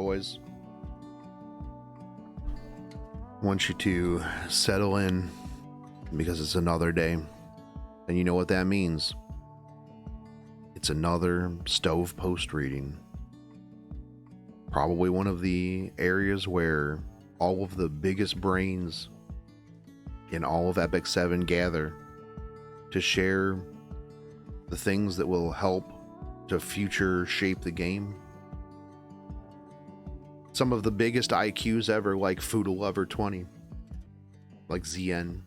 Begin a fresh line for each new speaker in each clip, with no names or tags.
boys. I want you to settle in because it's another day. And you know what that means. It's another stove post reading. Probably one of the areas where all of the biggest brains in all of Epic 7 gather to share the things that will help to future shape the game. Some of the biggest IQs ever, like Foodle Lover 20, like ZN,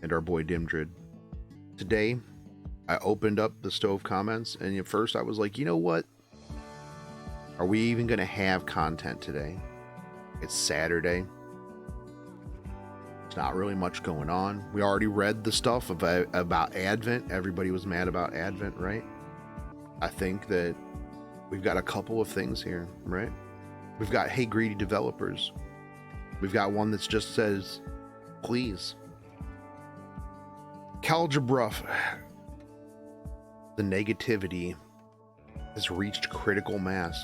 and our boy Dimdrid. Today, I opened up the stove comments, and at first I was like, you know what? Are we even going to have content today? It's Saturday. There's not really much going on. We already read the stuff about Advent. Everybody was mad about Advent, right? I think that we've got a couple of things here, right? We've got, hey, greedy developers. We've got one that just says, please. Calgebra. The negativity has reached critical mass.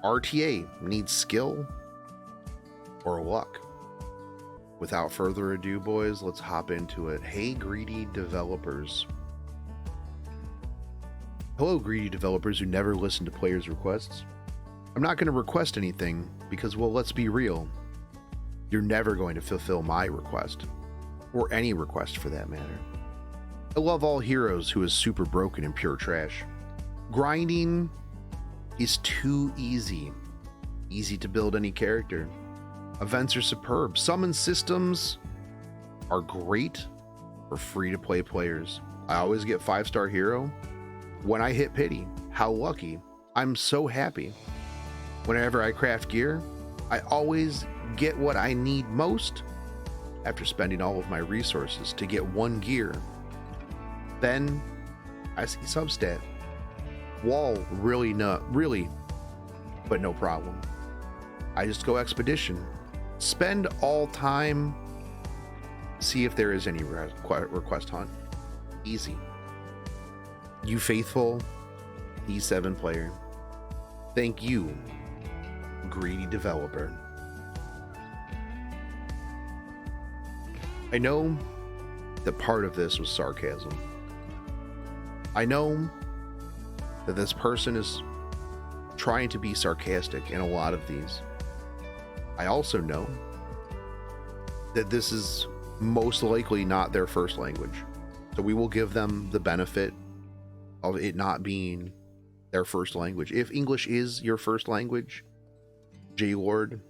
RTA needs skill or luck. Without further ado, boys, let's hop into it. Hey, greedy developers. Hello, greedy developers who never listen to players' requests. I'm not going to request anything because, well, let's be real. You're never going to fulfill my request, or any request for that matter. I love all heroes who is super broken and pure trash. Grinding is too easy. Easy to build any character. Events are superb. Summon systems are great for free-to-play players. I always get 5-star hero when I hit pity. How lucky. I'm so happy. Whenever I craft gear, I always get what I need most after spending all of my resources to get one gear. Then I see substat. Wall, really, but no problem. I just go expedition. Spend all time, see if there is any request hunt. Easy. You faithful E7 player. Thank you, greedy developer. I know that part of this was sarcasm. I know that this person is trying to be sarcastic in a lot of these. I also know that this is most likely not their first language. So we will give them the benefit of it not being their first language. If English is your first language, J-Lord,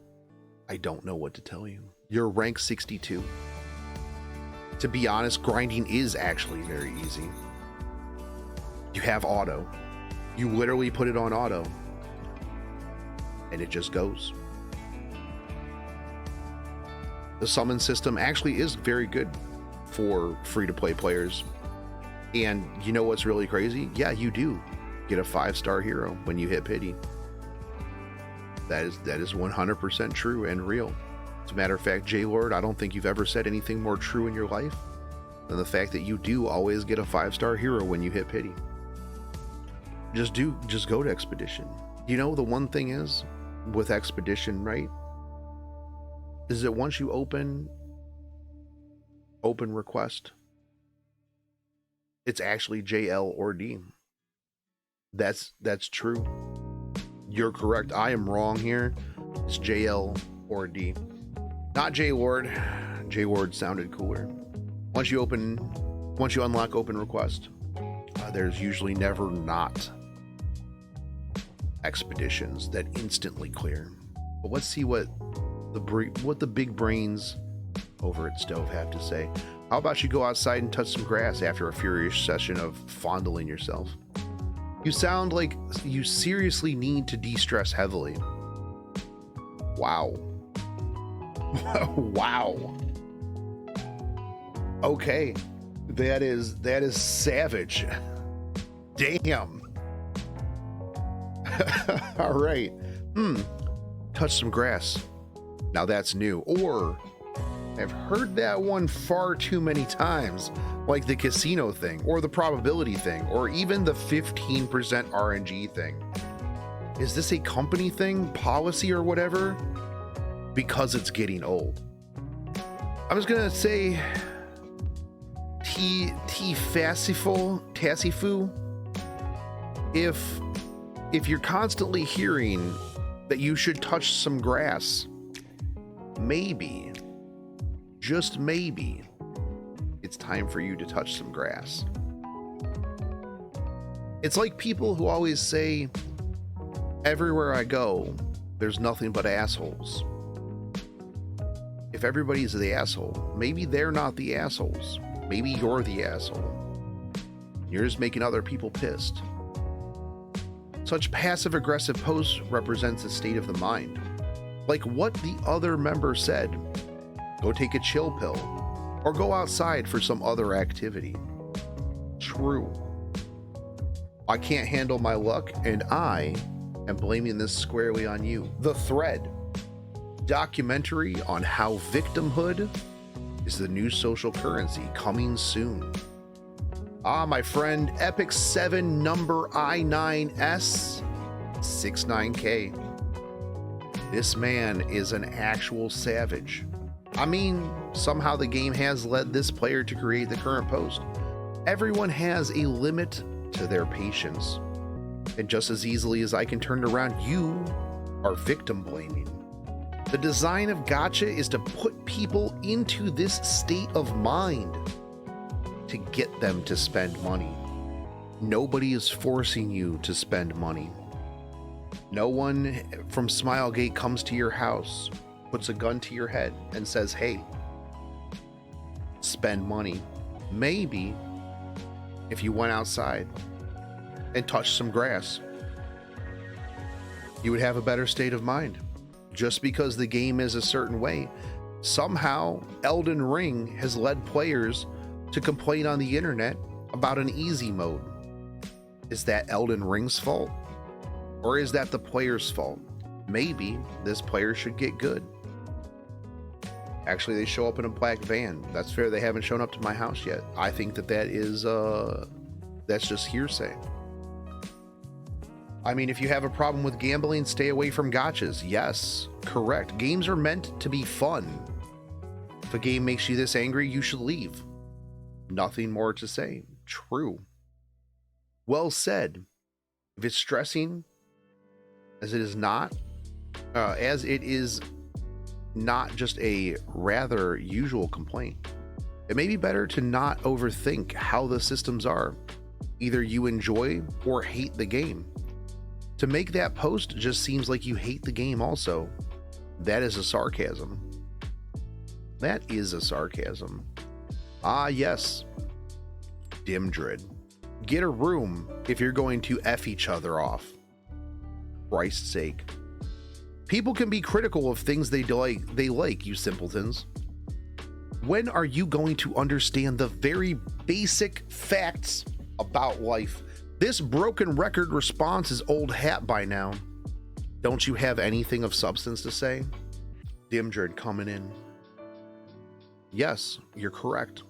I don't know what to tell you. You're rank 62. To be honest, grinding is actually very easy. You have auto. You literally put it on auto, and it just goes. The summon system actually is very good for free-to-play players. And you know what's really crazy? Yeah, you do get a 5-star hero when you hit pity. That is 100% true and real. As a matter of fact, J-Lord, I don't think you've ever said anything more true in your life than the fact that you do always get a 5-star hero when you hit pity. Just go to expedition. You know, the one thing is with expedition, right, is that once you open request, it's actually JL or D. That's true. You're correct. I am wrong here. It's JL or D. Not J-Lord. J-Lord sounded cooler. Once you unlock open request, there's usually never not expeditions that instantly clear. But let's see what the big brains over at Stove have to say. How about you go outside and touch some grass after a furious session of fondling yourself? You sound like you seriously need to de-stress heavily. Wow. Wow. Okay. That is savage. Damn. All right. Touch some grass. Now that's new. Or I've heard that one far too many times, like the casino thing, or the probability thing, or even the 15% RNG thing. Is this a company thing, policy, or whatever? Because it's getting old. I was gonna say Tassifu. If you're constantly hearing that you should touch some grass, maybe, just maybe, it's time for you to touch some grass. It's like people who always say, everywhere I go, there's nothing but assholes. If everybody's the asshole, maybe they're not the assholes. Maybe you're the asshole. You're just making other people pissed. Such passive-aggressive posts represents a state of the mind. Like what the other member said, go take a chill pill, or go outside for some other activity. True. I can't handle my luck, and I am blaming this squarely on you. The Thread. Documentary on how victimhood is the new social currency, coming soon. My friend, Epic 7 number I9S 69K. This man is an actual savage. I mean, somehow the game has led this player to create the current post. Everyone has a limit to their patience. And just as easily as I can turn it around, you are victim blaming. The design of gacha is to put people into this state of mind to get them to spend money. Nobody is forcing you to spend money. No one from Smilegate comes to your house, puts a gun to your head, and says, hey, spend money. Maybe if you went outside and touched some grass, you would have a better state of mind. Just because the game is a certain way, somehow Elden Ring has led players to complain on the internet about an easy mode. Is that Elden Ring's fault? Or is that the player's fault? Maybe this player should get good. Actually, they show up in a black van. That's fair. They haven't shown up to my house yet. I think that is, that's just hearsay. I mean, if you have a problem with gambling, stay away from gachas. Yes, correct. Games are meant to be fun. If a game makes you this angry, you should leave. Nothing more to say. True. Well said. If it's stressing, as it is not just a rather usual complaint, it may be better to not overthink how the systems are. Either you enjoy or hate the game. To make that post just seems like you hate the game also. That is a sarcasm. That is a sarcasm. Ah, yes. Dimdrid. Get a room if you're going to F each other off. Christ's sake. People can be critical of things they like, you simpletons. When are you going to understand the very basic facts about life? This broken record response is old hat by now. Don't you have anything of substance to say? Dimdrid coming in. Yes, you're correct.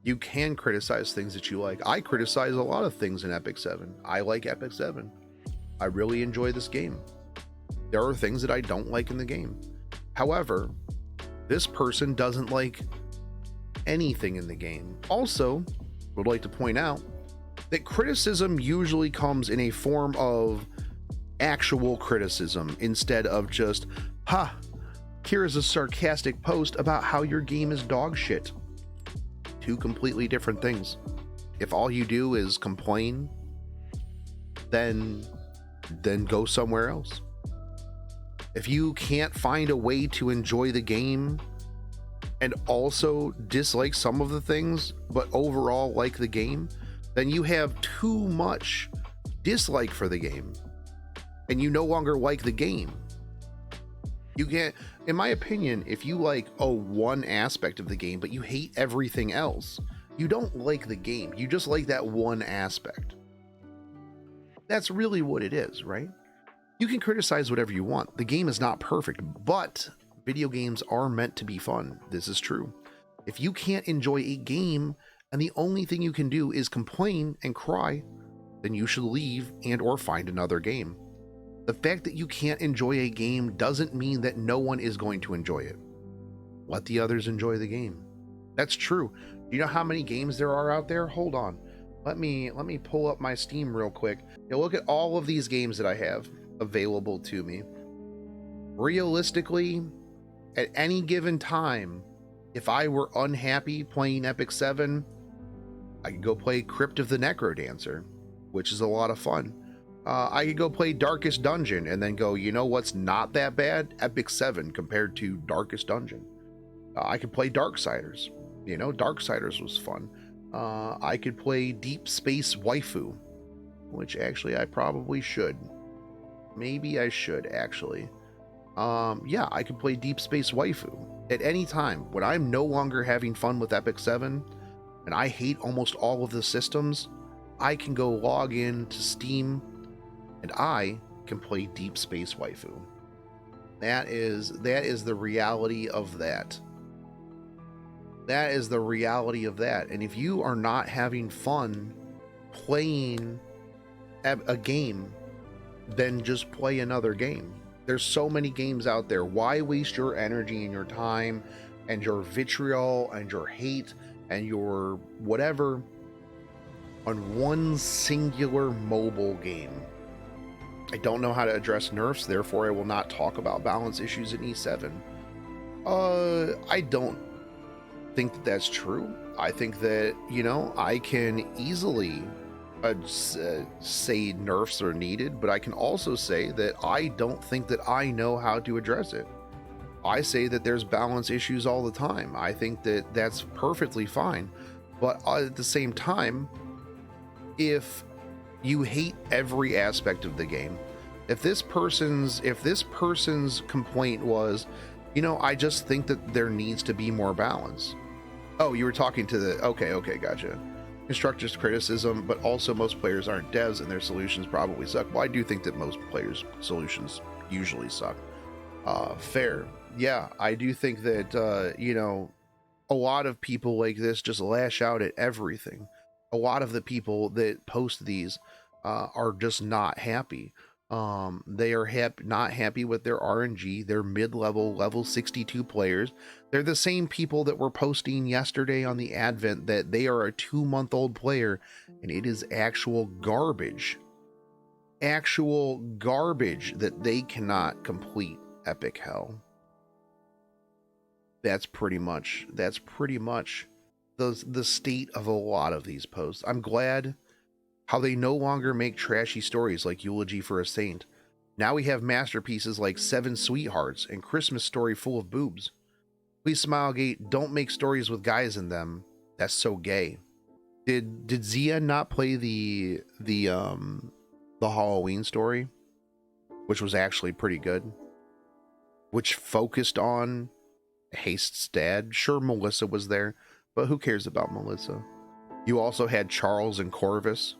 You can criticize things that you like. I criticize a lot of things in Epic 7. I like Epic 7. I really enjoy this game. There are things that I don't like in the game. However, this person doesn't like anything in the game. Also, would like to point out that criticism usually comes in a form of actual criticism instead of just, here is a sarcastic post about how your game is dog shit. Two completely different things. If all you do is complain, then go somewhere else. If you can't find a way to enjoy the game and also dislike some of the things, but overall like the game, then you have too much dislike for the game and you no longer like the game. You can't, in my opinion, if you like one aspect of the game, but you hate everything else, you don't like the game. You just like that one aspect. That's really what it is, right? You can criticize whatever you want. The game is not perfect, but video games are meant to be fun. This is true. If you can't enjoy a game and the only thing you can do is complain and cry, then you should leave and or find another game. The fact that you can't enjoy a game doesn't mean that no one is going to enjoy it. Let the others enjoy the game. That's true. Do you know how many games there are out there? Hold on. Let me pull up my Steam real quick. Now look at all of these games that I have available to me. Realistically, at any given time, if I were unhappy playing Epic 7, I could go play Crypt of the Necrodancer, which is a lot of fun. I could go play Darkest Dungeon and then go, you know what's not that bad? Epic 7 compared to Darkest Dungeon. I could play Darksiders. You know, Darksiders was fun. I could play Deep Space Waifu, which actually I probably should. Maybe I should, actually. Yeah, I could play Deep Space Waifu at any time. When I'm no longer having fun with Epic 7, and I hate almost all of the systems, I can go log in to Steam, and I can play Deep Space Waifu. That is the reality of that. That is the reality of that. And if you are not having fun playing a game, then just play another game. There's so many games out there. Why waste your energy and your time and your vitriol and your hate and your whatever on one singular mobile game? I don't know how to address nerfs, therefore I will not talk about balance issues in E7. I don't think that that's true. I think that, you know, I can easily say nerfs are needed, but I can also say that I don't think that I know how to address it. I say that there's balance issues all the time. I think that that's perfectly fine, but at the same time, if you hate every aspect of the game, if this person's complaint was, you know, I just think that there needs to be more balance. Oh, you were talking to the okay, gotcha. Constructors' criticism, but also most players aren't devs and their solutions probably suck. Well, I do think that most players' solutions usually suck. Fair. Yeah, I do think that, you know, a lot of people like this just lash out at everything. A lot of the people that post these are just not happy. They are not happy with their RNG. They're mid-level, level 62 players. They're the same people that were posting yesterday on the Advent that they are a 2-month-old player, and it is actual garbage. Actual garbage that they cannot complete Epic Hell. That's pretty much the state of a lot of these posts. I'm glad how they no longer make trashy stories like Eulogy for a Saint. Now we have masterpieces like Seven Sweethearts and Christmas Story full of boobs. Please Smilegate, don't make stories with guys in them. That's so gay. Did Zia not play the Halloween story, which was actually pretty good, which focused on Haste's dad? Sure, Melissa was there, but who cares about Melissa? You also had Charles and Corvus.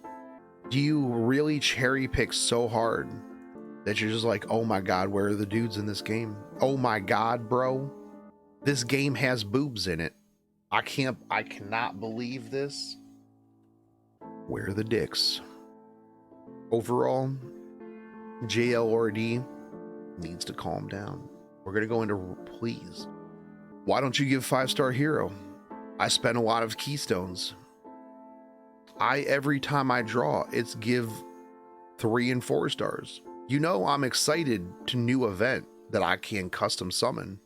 Do you really cherry pick so hard that you're just like, oh my god, where are the dudes in this game? Oh my god, bro, this game has boobs in it. I cannot believe this. Where are the dicks? Overall, JLRD needs to calm down. We're gonna go into please. Why don't you give 5-star hero? I spent a lot of keystones. Every time I draw, it's give 3 and 4 stars. You know, I'm excited to new event that I can custom summon,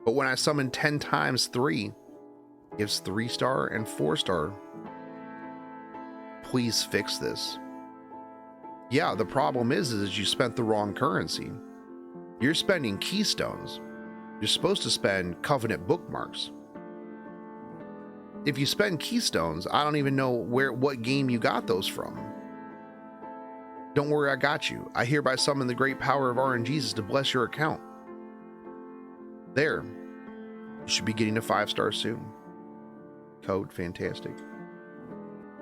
but when I summon 10 times 3, gives 3-star and 4-star. Please fix this. Yeah, the problem is you spent the wrong currency. You're spending keystones. You're supposed to spend Covenant bookmarks. If you spend keystones, I don't even know what game you got those from. Don't worry, I got you. I hereby summon the great power of RNGs to bless your account. There. You should be getting a 5-star soon. Code fantastic.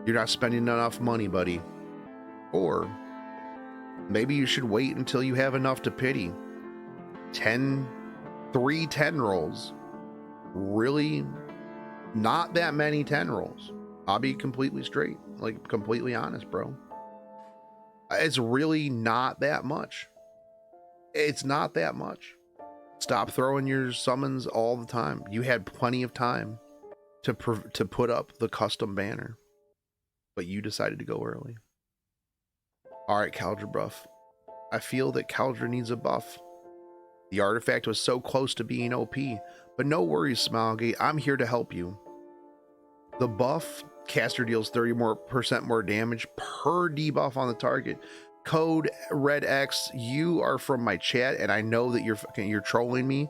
You're not spending enough money, buddy. Or maybe you should wait until you have enough to pity. 3 10 rolls. Really? Not that many 10 rolls. I'll be completely straight, like completely honest, bro. It's really not that much. It's not that much. Stop throwing your summons all the time. You had plenty of time to put up the custom banner, but you decided to go early. All right, Caldra buff. I feel that Caldra needs a buff. The artifact was so close to being OP, but no worries, Smilegate. I'm here to help you. The buff, caster deals 30% more damage per debuff on the target. Code RedX, you are from my chat, and I know that you're trolling me.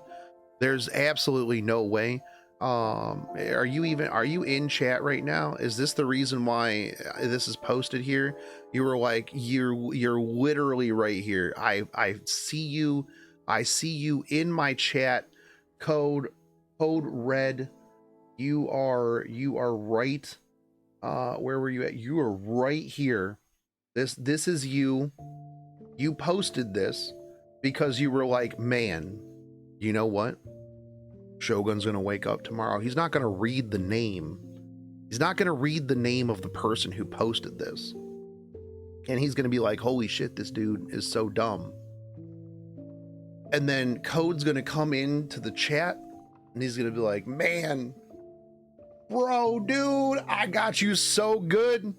There's absolutely no way. Are you in chat right now? Is this the reason why this is posted here? You were like, you're literally right here. I see you in my chat. Code red. You are right. Where were you at? You are right here. This is you. You posted this because you were like, man, you know what? Shogun's gonna wake up tomorrow. He's not gonna read the name. He's not gonna read the name of the person who posted this. And he's gonna be like, holy shit, this dude is so dumb. And then Code's gonna come into the chat and he's gonna be like, man, bro, dude, I got you so good.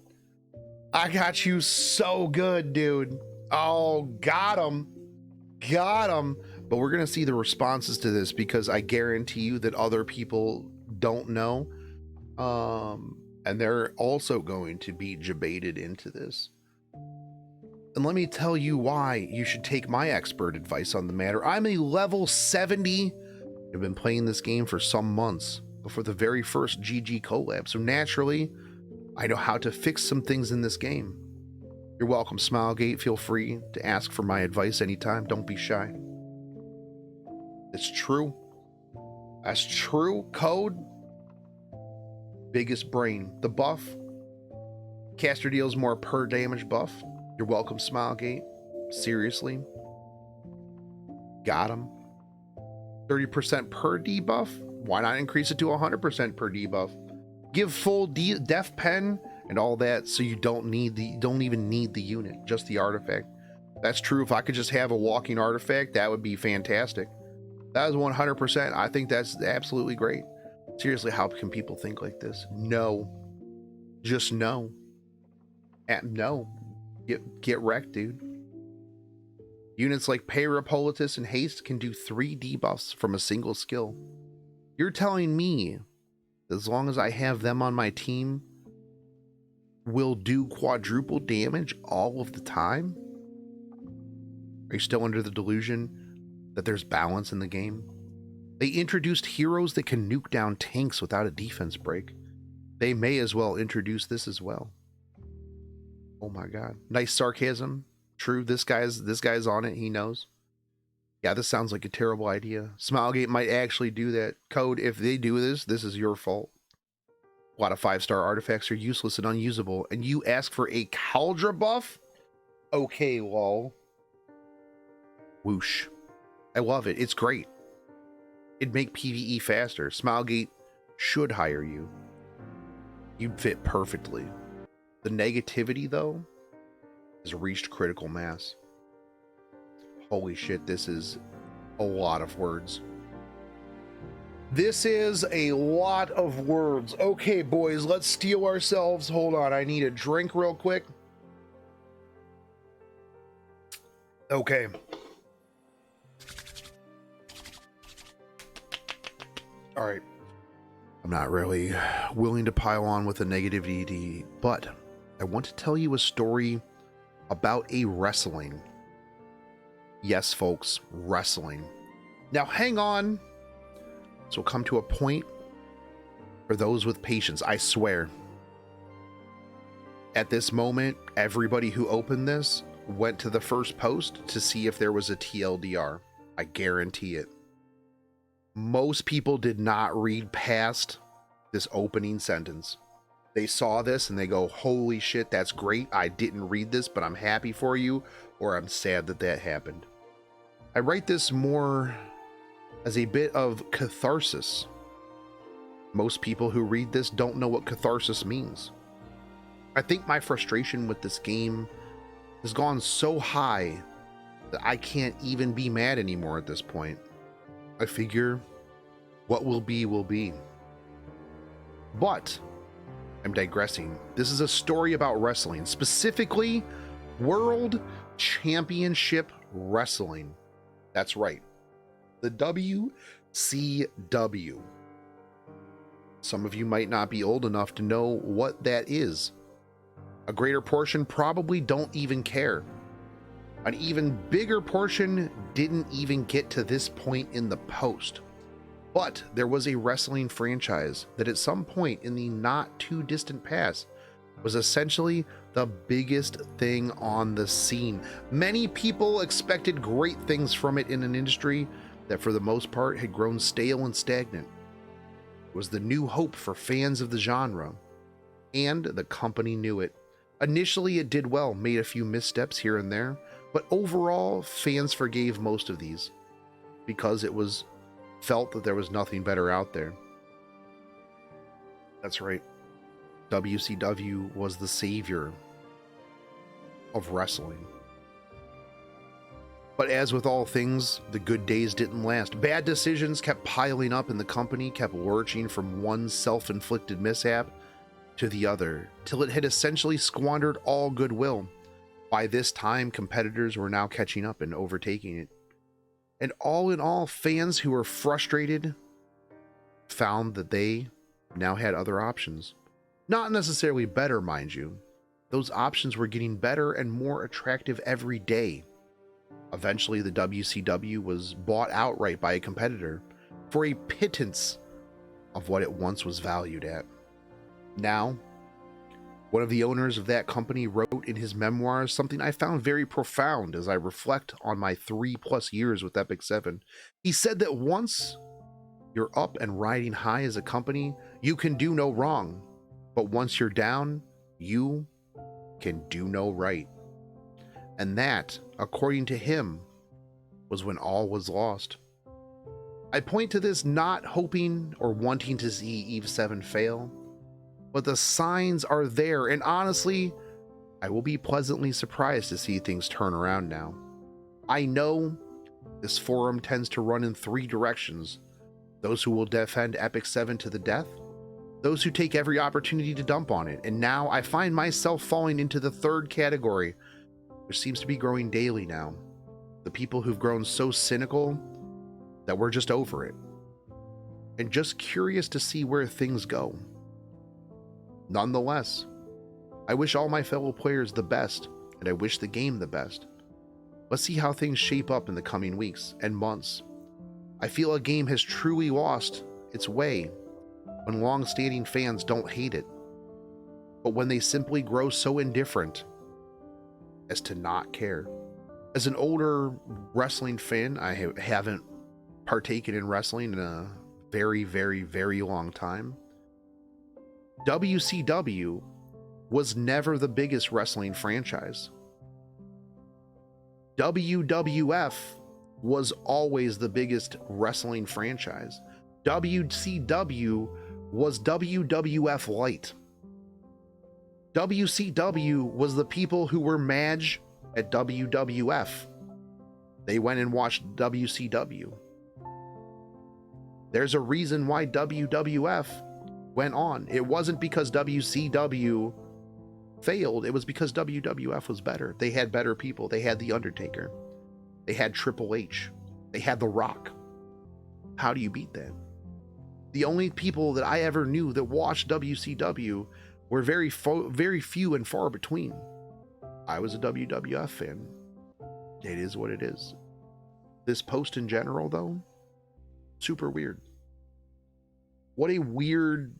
I got you so good, dude. Oh, got him. Got him. But we're going to see the responses to this because I guarantee you that other people don't know. And they're also going to be debated into this. And let me tell you why you should take my expert advice on the matter. I'm a level 70. I've been playing this game for some months before the very first GG collab. So naturally, I know how to fix some things in this game. You're welcome, Smilegate. Feel free to ask for my advice anytime. Don't be shy. It's true. That's true. Code. Biggest brain. The buff. Caster deals more per damage buff. You're welcome, Smilegate. Seriously. Got him. 30% per debuff. Why not increase it to 100% per debuff? Give full def pen and all that, so you don't even need the unit, just the artifact. That's true. If I could just have a walking artifact, that would be fantastic. That is 100%. I think that's absolutely great. Seriously, how can people think like this? No. Just no. No. Get wrecked, dude. Units like Peripolitus and Haste can do 3 debuffs from a single skill. You're telling me, as long as I have them on my team, will do quadruple damage all of the time? Are you still under the delusion that there's balance in the game? They introduced heroes that can nuke down tanks without a defense break. They may as well introduce this as well. Oh my god. Nice sarcasm. True, this guy's on it. He knows. Yeah, this sounds like a terrible idea. Smilegate might actually do that. Code, if they do this, this is your fault. A lot of 5-star artifacts are useless and unusable, and you ask for a Caldra buff? Okay, lol. Whoosh. I love it. It's great. It'd make PvE faster. Smilegate should hire you. You'd fit perfectly. The negativity, though, has reached critical mass. Holy shit, this is a lot of words. This is a lot of words. Okay, boys, let's steel ourselves. Hold on, I need a drink real quick. Okay. All right. I'm not really willing to pile on with the negativity, but I want to tell you a story about a wrestling. Yes, folks, wrestling. Now, hang on. This will come to a point for those with patience, I swear. At this moment, everybody who opened this went to the first post to see if there was a TLDR. I guarantee it. Most people did not read past this opening sentence. They saw this and they go, holy shit, that's great. I didn't read this, but I'm happy for you, or I'm sad that that happened. I write this more as a bit of catharsis. Most people who read this don't know what catharsis means. I think my frustration with this game has gone so high that I can't even be mad anymore at this point. I figure what will be will be. But I'm digressing. This is a story about wrestling, specifically World Championship Wrestling. That's right. The WCW. Some of you might not be old enough to know what that is. A greater portion probably don't even care. An even bigger portion didn't even get to this point in the post. But there was a wrestling franchise that at some point in the not too distant past was essentially the biggest thing on the scene. Many people expected great things from it in an industry that for the most part had grown stale and stagnant. It was the new hope for fans of the genre, and the company knew it. Initially it did well, made a few missteps here and there, but overall fans forgave most of these because it was felt that there was nothing better out there. That's right. WCW was the savior of wrestling. But as with all things, the good days didn't last. Bad decisions kept piling up and the company kept lurching from one self-inflicted mishap to the other, till it had essentially squandered all goodwill. By this time, competitors were now catching up and overtaking it. And all in all, fans who were frustrated found that they now had other options. Not necessarily better, mind you. Those options were getting better and more attractive every day. Eventually, the WCW was bought outright by a competitor for a pittance of what it once was valued at. Now, one of the owners of that company wrote in his memoirs something I found very profound as I reflect on my 3+ years with Epic 7. He said that once you're up and riding high as a company, you can do no wrong. But once you're down, you can do no right. And that, according to him, was when all was lost. I point to this not hoping or wanting to see Eve 7 fail, but the signs are there, and honestly, I will be pleasantly surprised to see things turn around now. I know this forum tends to run in 3 directions: those who will defend Epic 7 to the death, those who take every opportunity to dump on it, and now I find myself falling into the 3rd category, which seems to be growing daily now. The people who've grown so cynical that we're just over it, and just curious to see where things go. Nonetheless, I wish all my fellow players the best, and I wish the game the best. Let's see how things shape up in the coming weeks and months. I feel a game has truly lost its way when long-standing fans don't hate it, but when they simply grow so indifferent as to not care. As an older wrestling fan, I haven't partaken in wrestling in a very, very, very long time. WCW was never the biggest wrestling franchise. WWF was always the biggest wrestling franchise. WCW was WWF Light. WCW was the people who were mad at WWF. They went and watched WCW. There's a reason why WWF went on. It wasn't because WCW failed. It was because WWF was better. They had better people. They had The Undertaker. They had Triple H. They had The Rock. How do you beat that? The only people that I ever knew that watched WCW were very few and far between. I was a WWF fan. It is what it is. This post in general, though, super weird. What a weird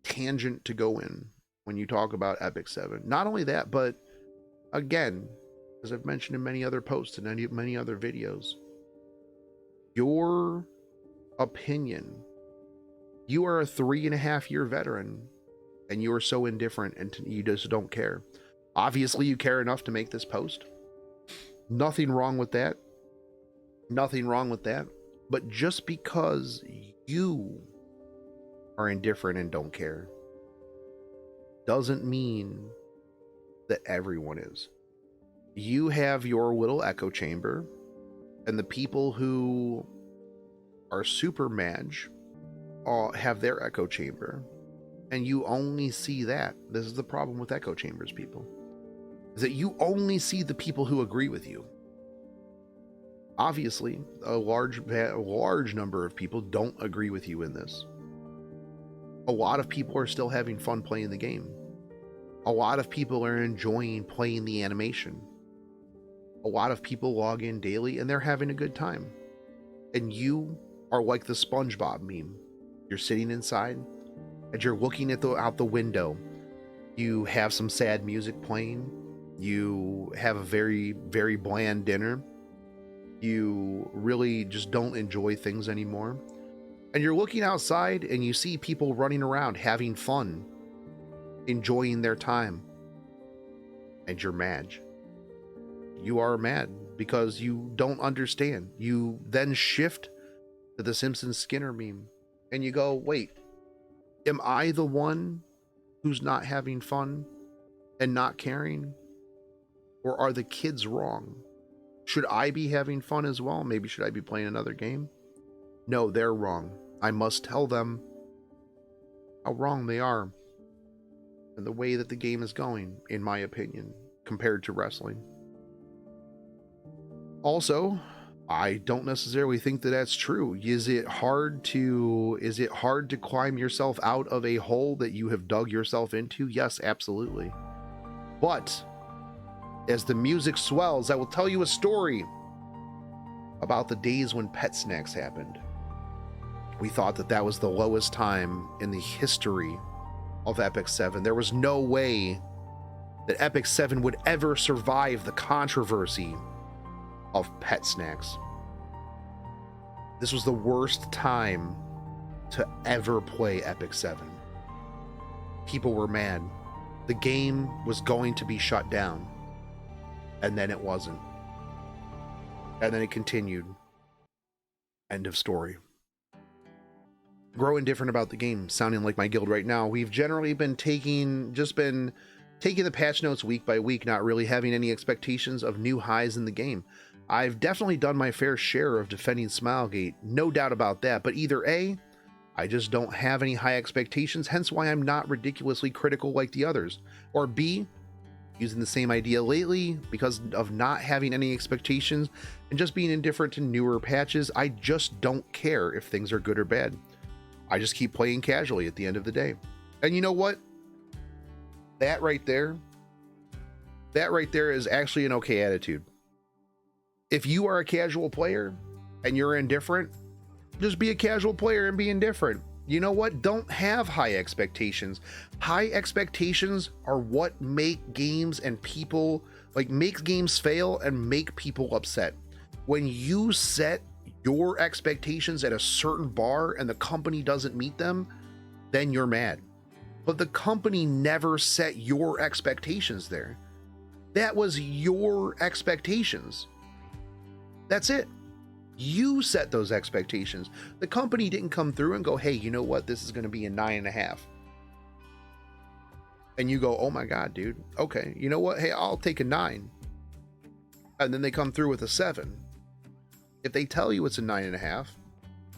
tangent to go in when you talk about Epic 7. Not only that, but again, as I've mentioned in many other posts and many other videos, your opinion. You are a 3.5-year veteran and you are so indifferent and you just don't care. Obviously, you care enough to make this post. Nothing wrong with that. Nothing wrong with that. But just because you are indifferent and don't care doesn't mean that everyone is. You have your little echo chamber, and the people who are super mage all have their echo chamber, and you only see that. This is the problem with echo chambers, people, is that you only see the people who agree with you. Obviously, a large number of people don't agree with you in this. A lot of people are still having fun playing the game. A lot of people are enjoying playing the animation. A lot of people log in daily and they're having a good time. And you are like the SpongeBob meme. You're sitting inside and you're looking at out the window. You have some sad music playing. You have a very, very bland dinner. You really just don't enjoy things anymore. And you're looking outside and you see people running around having fun, enjoying their time. And you're mad. You are mad because you don't understand. You then shift to the Simpsons Skinner meme and you go, wait, am I the one who's not having fun and not caring? Or are the kids wrong? Should I be having fun as well? Maybe should I be playing another game? No, they're wrong. I must tell them how wrong they are and the way that the game is going, in my opinion, compared to wrestling. Also, I don't necessarily think that that's true. Is it hard to climb yourself out of a hole that you have dug yourself into? Yes, absolutely. But as the music swells, I will tell you a story about the days when pet snacks happened. We thought that that was the lowest time in the history of Epic 7. There was no way that Epic 7 would ever survive the controversy of pet snacks. This was the worst time to ever play Epic 7. People were mad. The game was going to be shut down. And then it wasn't. And then it continued. End of story. Growing different about the game, sounding like my guild right now. We've generally been taking the patch notes week by week, not really having any expectations of new highs in the game. I've definitely done my fair share of defending Smilegate, no doubt about that, but either A, I just don't have any high expectations, hence why I'm not ridiculously critical like the others, or B, using the same idea lately, because of not having any expectations and just being indifferent to newer patches, I just don't care if things are good or bad. I just keep playing casually at the end of the day. And you know what? That right there is actually an okay attitude. If you are a casual player and you're indifferent, just be a casual player and be indifferent. You know what? Don't have high expectations. High expectations are what make games and people, make games fail and make people upset. When you set your expectations at a certain bar and the company doesn't meet them, then you're mad. But the company never set your expectations there. That was your expectations. That's it. You set those expectations. The company didn't come through and go, hey, you know what? This is going to be a 9.5. And you go, oh my God, dude. Okay. You know what? Hey, I'll take a 9. And then they come through with a 7. If they tell you it's a 9.5,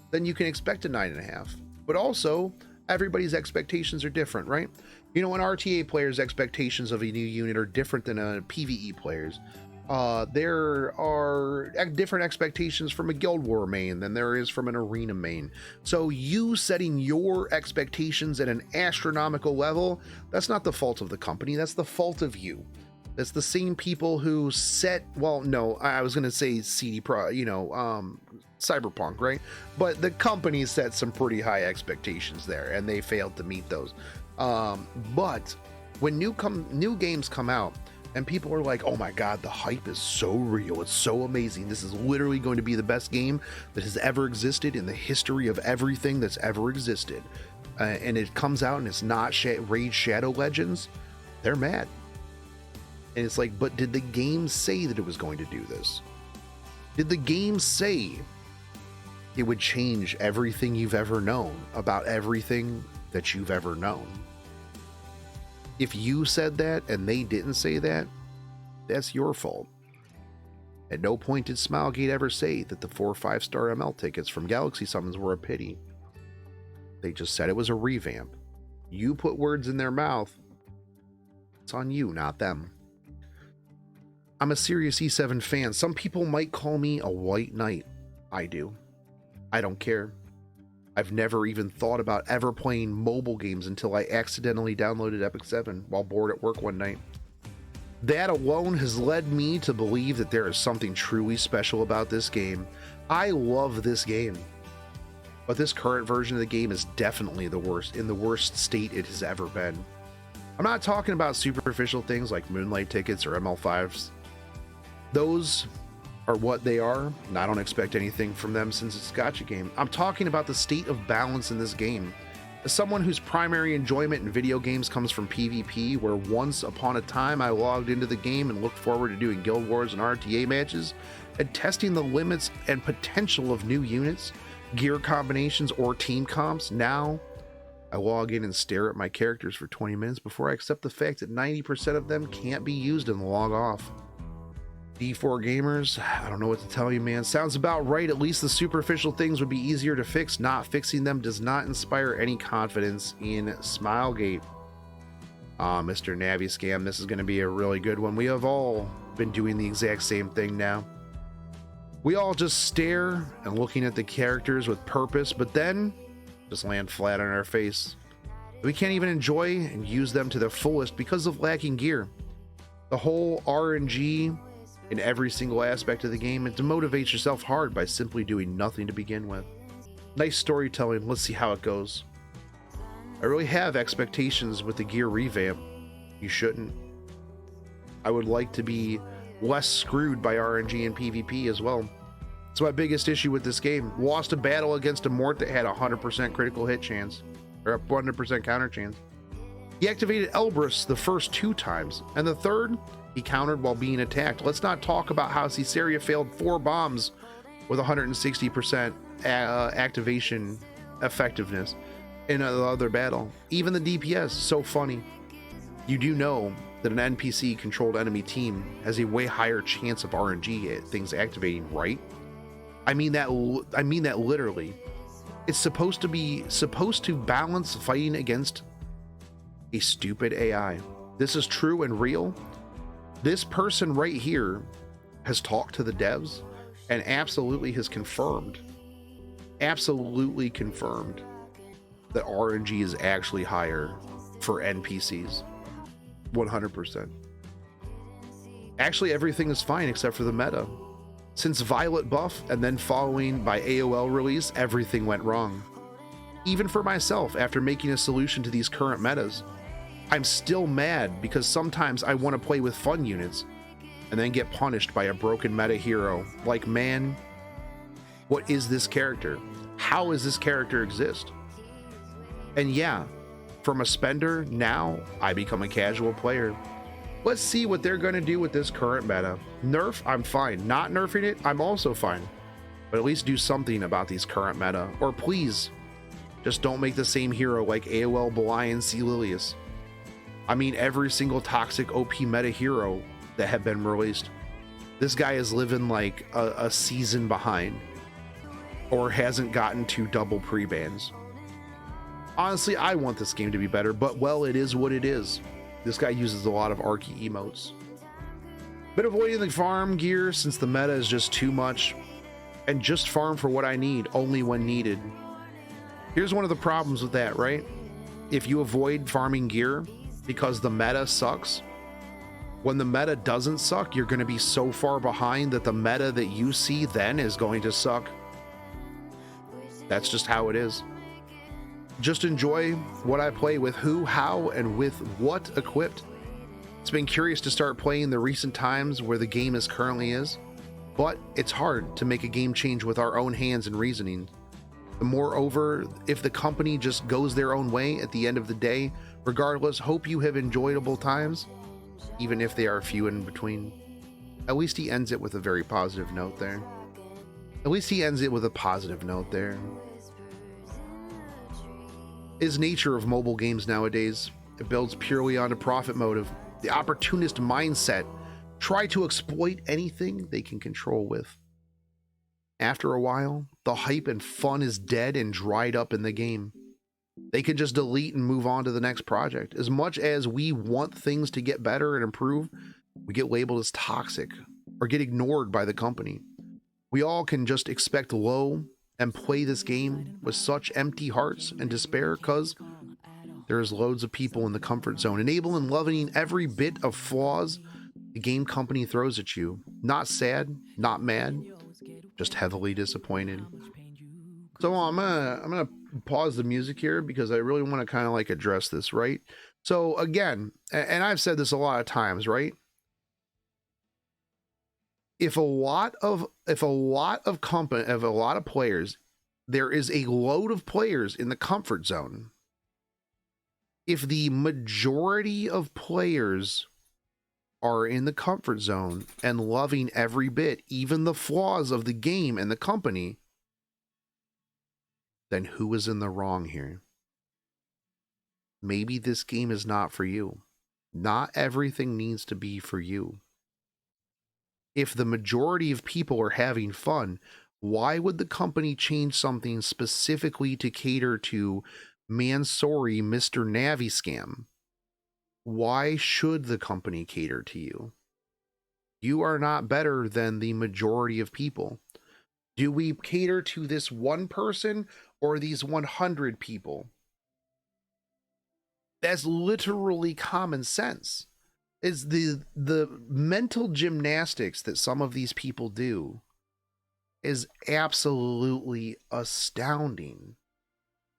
then you can expect a 9.5. But also, everybody's expectations are different, right? You know, an RTA player's expectations of a new unit are different than a PvE player's. There are different expectations from a Guild War main than there is from an Arena main. So you setting your expectations at an astronomical level, that's not the fault of the company, that's the fault of you. That's the same people who set, well, no, I was going to say Cyberpunk, right? But the company set some pretty high expectations there and they failed to meet those. But when new games come out, and people are like, oh my God, the hype is so real. It's so amazing. This is literally going to be the best game that has ever existed in the history of everything that's ever existed. And it comes out and it's not Raid Shadow Legends. They're mad. And it's like, but did the game say that it was going to do this? Did the game say it would change everything you've ever known about everything that you've ever known? If you said that and they didn't say that, That's your fault. At no point did Smilegate ever say that the 4 5-star ML tickets from Galaxy Summons were a pity. They just said it was a revamp. You put words in their mouth. It's on you, not them. I'm a serious E7 fan. Some people might call me a white knight. I do. I don't care. I've never even thought about ever playing mobile games until I accidentally downloaded Epic 7 while bored at work one night. That alone has led me to believe that there is something truly special about this game. I love this game. But this current version of the game is definitely the worst, in the worst state it has ever been. I'm not talking about superficial things like Moonlight tickets or ML5s. Those are what they are, and I don't expect anything from them since it's a gacha game. I'm talking about the state of balance in this game. As someone whose primary enjoyment in video games comes from PvP, where once upon a time I logged into the game and looked forward to doing guild wars and RTA matches, and testing the limits and potential of new units, gear combinations, or team comps, now I log in and stare at my characters for 20 minutes before I accept the fact that 90% of them can't be used and log off. D4 gamers, I don't know what to tell you, man. Sounds about right. At least the superficial things would be easier to fix. Not fixing them does not inspire any confidence in Smilegate. Mr. Naviscam, this is going to be a really good one. We have all been doing the exact same thing now. We all just stare and looking at the characters with purpose, but then just land flat on our face. We can't even enjoy and use them to their fullest because of lacking gear. The whole RNG in every single aspect of the game, and demotivates yourself hard by simply doing nothing to begin with. Nice storytelling, let's see how it goes. I really have expectations with the gear revamp. You shouldn't. I would like to be less screwed by RNG and PvP as well. It's my biggest issue with this game. Lost a battle against a Mort that had a 100% critical hit chance, or a 100% counter chance. He activated Elbrus the first 2 times, and the third, he countered while being attacked. Let's not talk about how Caesarea failed 4 bombs with 160% activation effectiveness in another battle. Even the DPS, so funny. You do know that an NPC controlled enemy team has a way higher chance of RNG things activating, right? I mean that literally. It's supposed to balance fighting against a stupid AI. This is true and real. This person right here has talked to the devs and absolutely confirmed that RNG is actually higher for NPCs. 100%. Actually, everything is fine except for the meta. Since Violet buff and then following by AOL release, everything went wrong. Even for myself, after making a solution to these current metas, I'm still mad because sometimes I want to play with fun units and then get punished by a broken meta hero. Like, man, what is this character? How does this character exist? And yeah, from a spender, now I become a casual player. Let's see what they're going to do with this current meta. Nerf, I'm fine. Not nerfing it, I'm also fine. But at least do something about these current meta. Or please, just don't make the same hero like AOL Belai and C. Lilius. I mean, every single toxic OP meta hero that have been released. This guy is living like a season behind, or hasn't gotten to double pre-bans. Honestly, I want this game to be better, but well, it is what it is. This guy uses a lot of Arky emotes. Been avoiding the farm gear since the meta is just too much, and just farm for what I need, only when needed. Here's one of the problems with that, right? If you avoid farming gear because the meta sucks, when the meta doesn't suck, you're going to be so far behind that the meta that you see then is going to suck. That's just how it is. Just enjoy what I play with who, how, and with what equipped. It's been curious to start playing the recent times where the game is currently is, but it's hard to make a game change with our own hands and reasoning. Moreover, if the company just goes their own way at the end of the day, regardless, hope you have enjoyable times, even if they are few in between. At least he ends it with a very positive note there. Is nature of mobile games nowadays. It builds purely on a profit motive. The opportunist mindset try to exploit anything they can control with. After a while, the hype and fun is dead and dried up in the game. They can just delete and move on to the next project. As much as we want things to get better and improve, we get labeled as toxic or get ignored by the company. We all can just expect low and play this game with such empty hearts and despair because there's loads of people in the comfort zone, enabling and loving every bit of flaws the game company throws at you. Not sad, not mad, just heavily disappointed. So I'm gonna pause the music here because I really want to kind of like address this, right? So again, and I've said this a lot of times, right? If a lot of players, there is a load of players in the comfort zone. If the majority of players are in the comfort zone and loving every bit, even the flaws of the game and the company, then who is in the wrong here? Maybe this game is not for you. Not everything needs to be for you. If the majority of people are having fun, why would the company change something specifically to cater to Mansory Mr. Navi scam? Why should the company cater to you? You are not better than the majority of people. Do we cater to this one person or these 100 people? That's literally common sense. Is the mental gymnastics that some of these people do is absolutely astounding.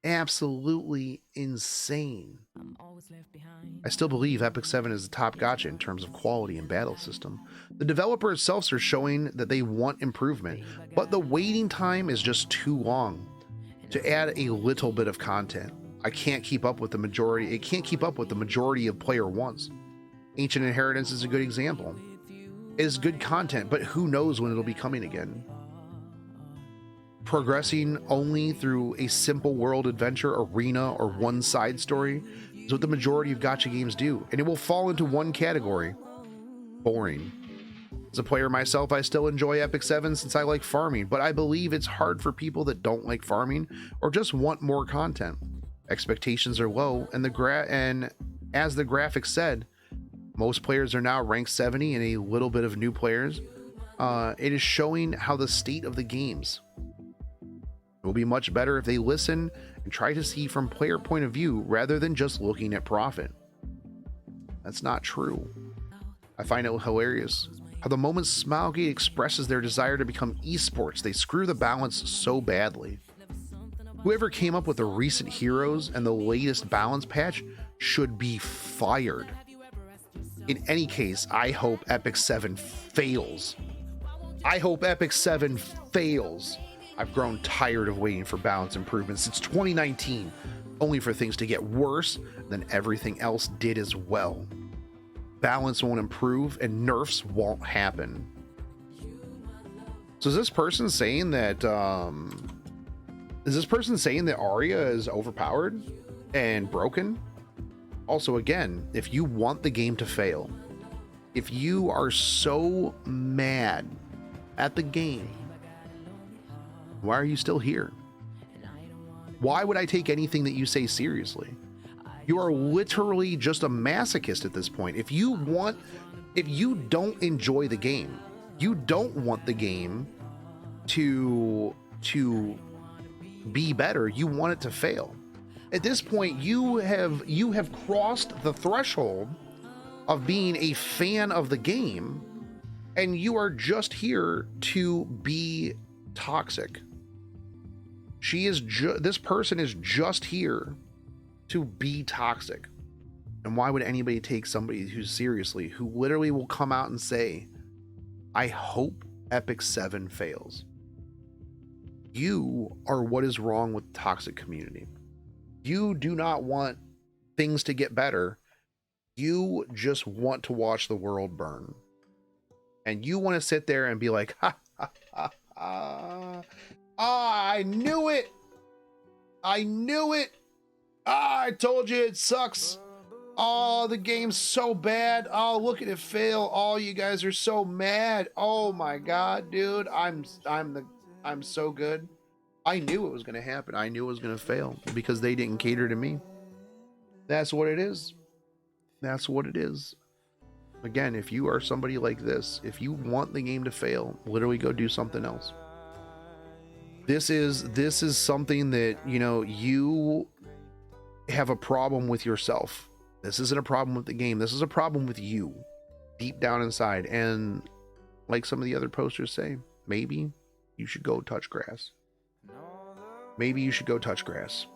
Absolutely insane. I still believe Epic 7 is the top gacha in terms of quality and battle system. The developer itself are showing that they want improvement, but the waiting time is just too long to add a little bit of content. I can't keep up with the majority. It can't keep up with the majority of player wants. Ancient Inheritance is a good example. It is good content, but who knows when it'll be coming again. Progressing only through a simple world adventure, arena, or one side story is what the majority of gacha games do, and it will fall into one category: boring. As a player myself, I still enjoy Epic 7 since I like farming, but I believe it's hard for people that don't like farming or just want more content. Expectations are low, and as the graphics said, most players are now ranked 70 and a little bit of new players. It is showing how the state of the games. It will be much better if they listen and try to see from player point of view rather than just looking at profit. That's not true. I find it hilarious how the moment Smilegate expresses their desire to become esports, they screw the balance so badly. Whoever came up with the recent heroes and the latest balance patch should be fired. In any case, I hope Epic 7 fails. I hope Epic 7 fails. I've grown tired of waiting for balance improvements since 2019, only for things to get worse than everything else did as well. Balance won't improve and nerfs won't happen. So is this person saying that Arya is overpowered and broken? Also, again, if you want the game to fail, if you are so mad at the game, why are you still here? Why would I take anything that you say seriously? You are literally just a masochist at this point. If you don't enjoy the game, you don't want the game to be better, you want it to fail. At this point, you have crossed the threshold of being a fan of the game, and you are just here to be toxic. This person is just here to be toxic. And why would anybody take somebody who literally will come out and say, I hope Epic 7 fails? You are what is wrong with the toxic community. You do not want things to get better. You just want to watch the world burn. And you want to sit there and be like, ha, ha, ha, ha. Ah, I knew it. I knew it. Ah, I told you it sucks. Oh, the game's so bad. Oh, look at it fail. Oh, you guys are so mad. Oh my god, dude. I'm so good. I knew it was going to happen. I knew it was going to fail because they didn't cater to me. That's what it is. That's what it is. Again, if you are somebody like this, if you want the game to fail, literally go do something else. This is something that, you know, you have a problem with yourself. This isn't a problem with the game. This is a problem with you deep down inside. And like some of the other posters say, maybe you should go touch grass. Maybe you should go touch grass.